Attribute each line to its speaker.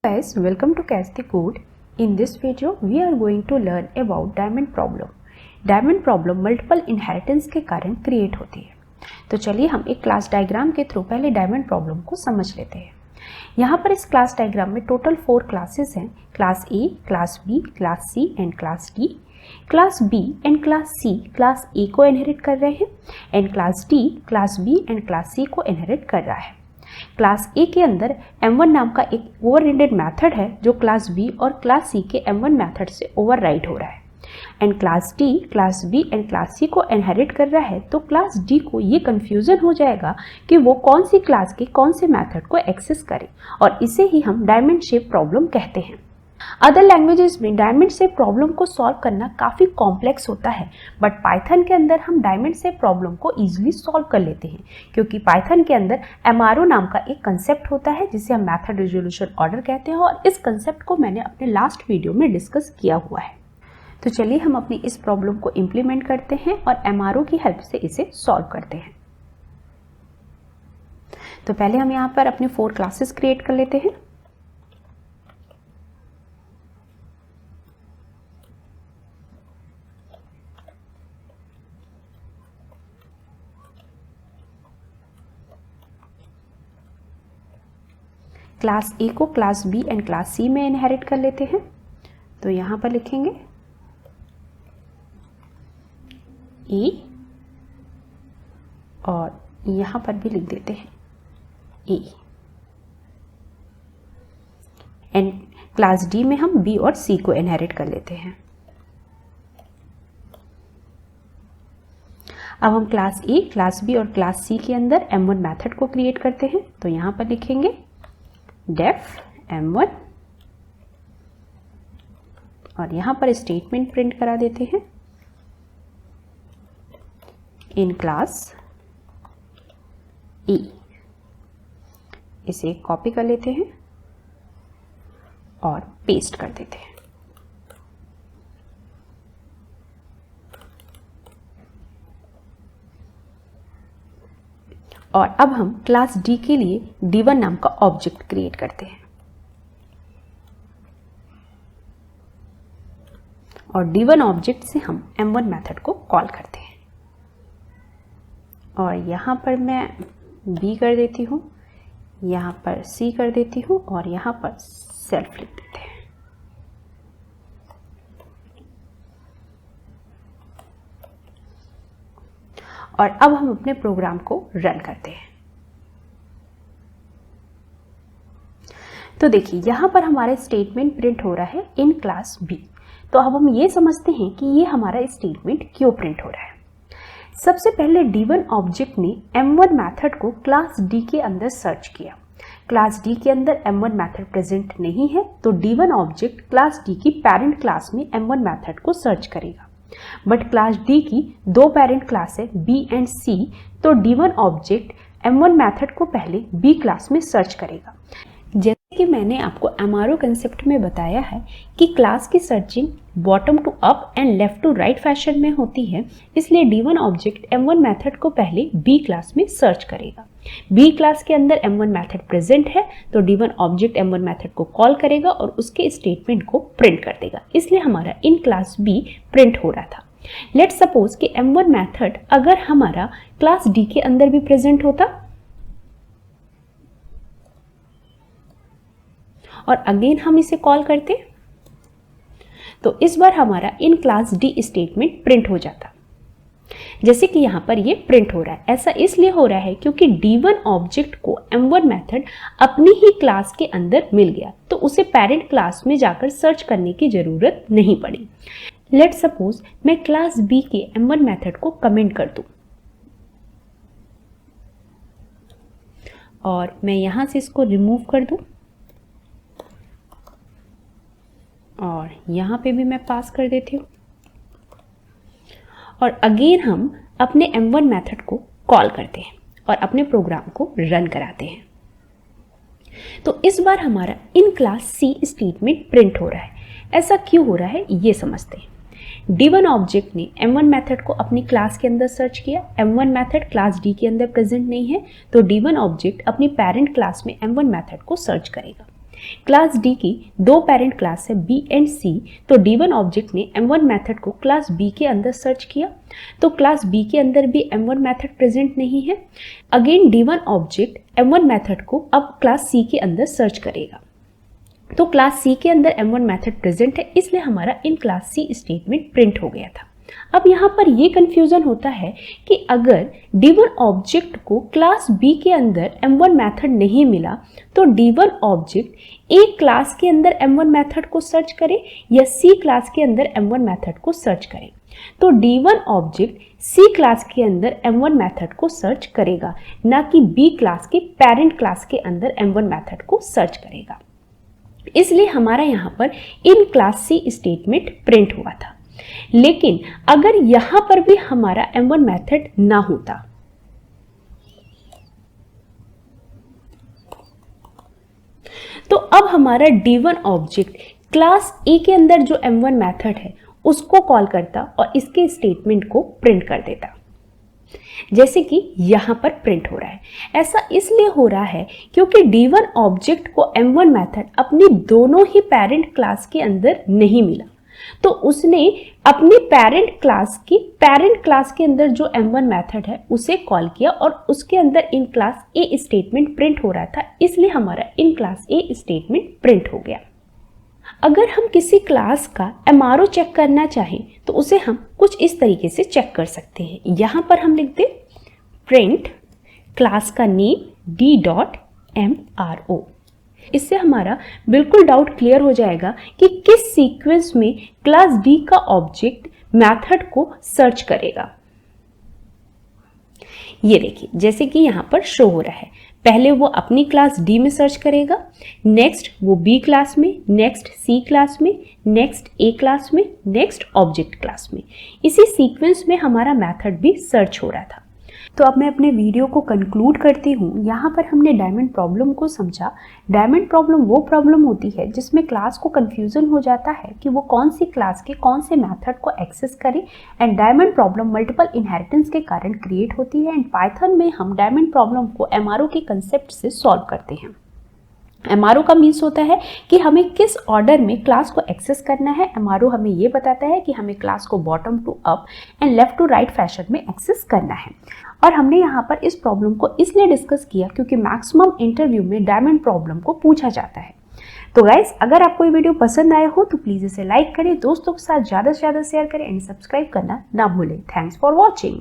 Speaker 1: Guys, welcome to Catch the Code. In this video, we are going to learn about diamond problem. Diamond problem multiple inheritance के कारण create होती है। तो चलिए हम एक क्लास डायग्राम के थ्रू पहले डायमंड प्रॉब्लम को समझ लेते हैं। यहाँ पर इस क्लास डायग्राम में टोटल 4 क्लासेस हैं, class A, class B, class C and class D. Class B and class C class A को इनहेरिट कर रहे हैं and class D class B and class C को इनहेरिट कर रहा है। क्लास ए के अंदर M1 नाम का एक ओवररिडेड मेथड है जो क्लास बी और क्लास सी के M1 मेथड से ओवरराइड हो रहा है and class D class B and class C को इनहेरिट कर रहा है। तो क्लास डी को ये कंफ्यूजन हो जाएगा कि वो कौन सी क्लास के कौन से मेथड को एक्सेस करे और इसे ही हम डायमंड शेप प्रॉब्लम कहते हैं। अदर लैंग्वेजेस में डायमंड शेप प्रॉब्लम को सॉल्व करना काफ़ी कॉम्प्लेक्स होता है, बट पाइथन के अंदर हम डायमंड शेप प्रॉब्लम को इजीली सॉल्व कर लेते हैं क्योंकि पाइथन के अंदर MRO नाम का एक कंसेप्ट होता है जिसे हम मेथड रिजोल्यूशन ऑर्डर कहते हैं और इस कंसेप्ट को मैंने अपने लास्ट वीडियो में डिस्कस किया हुआ है। तो चलिए हम अपनी इस प्रॉब्लम को इम्प्लीमेंट करते हैं और MRO की हेल्प से इसे सॉल्व करते हैं। तो पहले हम यहाँ पर अपने 4 क्लासेस क्रिएट कर लेते हैं। क्लास ए को class B and class C में इनहेरिट कर लेते हैं। तो यहाँ पर लिखेंगे ए और यहाँ पर भी लिख देते हैं ए एंड क्लास डी में हम बी और सी को इनहेरिट कर लेते हैं। अब हम क्लास ए, क्लास बी और क्लास सी के अंदर M1 मेथड को क्रिएट करते हैं। तो यहाँ पर लिखेंगे डेफ M1 और यहाँ पर स्टेटमेंट प्रिंट करा देते हैं इन क्लास ए। इसे कॉपी कर लेते हैं और पेस्ट कर देते हैं। और अब हम क्लास डी के लिए D1 नाम का ऑब्जेक्ट क्रिएट करते हैं और D1 ऑब्जेक्ट से हम M1 मेथड को कॉल करते हैं और यहाँ पर मैं B कर देती हूँ, यहाँ पर C कर देती हूँ और यहाँ पर सेल्फ लिख देते हैं। और अब हम अपने प्रोग्राम को रन करते हैं। तो देखिए यहाँ पर हमारा स्टेटमेंट प्रिंट हो रहा है इन क्लास बी। तो अब हम ये समझते हैं कि ये हमारा स्टेटमेंट क्यों प्रिंट हो रहा है। सबसे पहले D1 ऑब्जेक्ट ने M1 मेथड को क्लास डी के अंदर सर्च किया। क्लास डी के अंदर M1 मेथड प्रेजेंट नहीं है तो D1 ऑब्जेक्ट क्लास डी की पेरेंट क्लास में M1 मेथड को सर्च करेगा। बट क्लास डी की 2 पेरेंट क्लास है B एंड C, तो D1 ऑब्जेक्ट M1 मेथड को पहले B क्लास में सर्च करेगा। जैसे कि मैंने आपको MRO कंसेप्ट में बताया है कि क्लास की searching bottom to up and left to right fashion में होती है, इसलिए D1 ऑब्जेक्ट M1 मेथड को पहले B क्लास में सर्च करेगा। B क्लास के अंदर M1 मेथड प्रेजेंट है तो D1 ऑब्जेक्ट M1 मेथड को कॉल करेगा और उसके स्टेटमेंट को प्रिंट कर देगा, इसलिए हमारा इन क्लास B प्रिंट हो रहा था। लेट्स सपोज कि M1 मेथड अगर हमारा क्लास D के अंदर भी प्रेजेंट होता और अगेन हम इसे कॉल करते तो इस बार हमारा in class D statement print हो जाता, जैसे कि यहाँ पर ये प्रिंट हो रहा है। ऐसा इसलिए हो रहा है क्योंकि D1 ऑब्जेक्ट को M1 मेथड अपनी ही क्लास के अंदर मिल गया तो उसे पेरेंट क्लास में जाकर सर्च करने की जरूरत नहीं पड़ी। लेट्स सपोज मैं क्लास B के M1 मेथड को कमेंट कर दूं और मैं यहाँ से इसको रिमूव कर दूं और यहाँ पे भी मैं पास कर देती हूँ और अगेन हम अपने M1 मेथड को कॉल करते हैं और अपने प्रोग्राम को रन कराते हैं। तो इस बार हमारा in class C statement print हो रहा है। ऐसा क्यों हो रहा है ये समझते हैं। D1 ऑब्जेक्ट ने M1 मेथड को अपनी क्लास के अंदर सर्च किया। M1 मेथड क्लास D के अंदर प्रेजेंट नहीं है तो D1 ऑब्जेक्ट अपनी पेरेंट क्लास में M1 मेथड को सर्च करेगा। क्लास डी की दो पेरेंट क्लास है बी एंड सी, तो D1 ऑब्जेक्ट ने M1 मेथड को क्लास बी के अंदर सर्च किया, तो क्लास बी के अंदर भी M1 मेथड प्रेजेंट नहीं है। Again D1 object M1 method को अब क्लास सी के अंदर सर्च करेगा, तो क्लास सी के अंदर M1 मेथड प्रेजेंट है, इसलिए हमारा in class C statement print हो गया था। अब यहाँ पर ये कंफ्यूजन होता है कि अगर D1 ऑब्जेक्ट को क्लास B के अंदर M1 मेथड नहीं मिला तो D1 ऑब्जेक्ट A क्लास के अंदर M1 मेथड को सर्च करे या C क्लास के अंदर M1 मेथड को सर्च करे। तो D1 ऑब्जेक्ट C क्लास के अंदर M1 मेथड को सर्च करेगा, ना कि B क्लास के पेरेंट क्लास के अंदर M1 मेथड को सर्च करेगा। इसलिए हमारा यहाँ पर in class C statement print हुआ था। लेकिन अगर यहां पर भी हमारा M1 मेथड ना होता तो अब हमारा D1 ऑब्जेक्ट क्लास A के अंदर जो M1 मेथड है उसको कॉल करता और इसके स्टेटमेंट को प्रिंट कर देता, जैसे कि यहां पर प्रिंट हो रहा है। ऐसा इसलिए हो रहा है क्योंकि D1 ऑब्जेक्ट को M1 मेथड अपनी दोनों ही पेरेंट क्लास के अंदर नहीं मिला, तो उसने अपनी पेरेंट क्लास के अंदर जो M1 मेथड है उसे कॉल किया और उसके अंदर in class A statement print हो रहा था, इसलिए हमारा in class A statement print हो गया। अगर हम किसी क्लास का MRO चेक करना चाहें तो उसे हम कुछ इस तरीके से चेक कर सकते हैं। यहां पर हम लिख दें प्रिंट क्लास का नेम D.MRO। इससे हमारा बिल्कुल डाउट क्लियर हो जाएगा कि किस सीक्वेंस में क्लास D का ऑब्जेक्ट मेथड को सर्च करेगा। ये देखिए, जैसे कि यहां पर शो हो रहा है, पहले वो अपनी क्लास D में सर्च करेगा, नेक्स्ट वो B क्लास में, नेक्स्ट C क्लास में, नेक्स्ट A क्लास में, नेक्स्ट ऑब्जेक्ट क्लास में। इसी सीक्वेंस में हमारा मेथड भी सर्च हो रहा था। तो अब मैं अपने वीडियो को कंक्लूड करती हूँ। यहाँ पर हमने डायमंड प्रॉब्लम को समझा। डायमंड प्रॉब्लम वो प्रॉब्लम होती है जिसमें क्लास को कंफ्यूजन हो जाता है कि वो कौन सी क्लास के कौन से मेथड को एक्सेस करे, and diamond problem multiple inheritance के कारण क्रिएट होती है। एंड पाइथन में हम डायमंड प्रॉब्लम को MRO के कंसेप्ट से सॉल्व करते हैं। MRO का मीन्स होता है कि हमें किस ऑर्डर में क्लास को एक्सेस करना है। MRO हमें ये बताता है कि हमें क्लास को bottom to up and left to right fashion में एक्सेस करना है। और हमने यहाँ पर इस प्रॉब्लम को इसलिए डिस्कस किया क्योंकि मैक्सिमम इंटरव्यू में डायमंड प्रॉब्लम को पूछा जाता है। तो गाइस, अगर आपको ये वीडियो पसंद आया हो तो प्लीज़ इसे लाइक करें, दोस्तों के साथ ज़्यादा से ज़्यादा शेयर करें एंड सब्सक्राइब करना ना भूलें। Thanks for watching.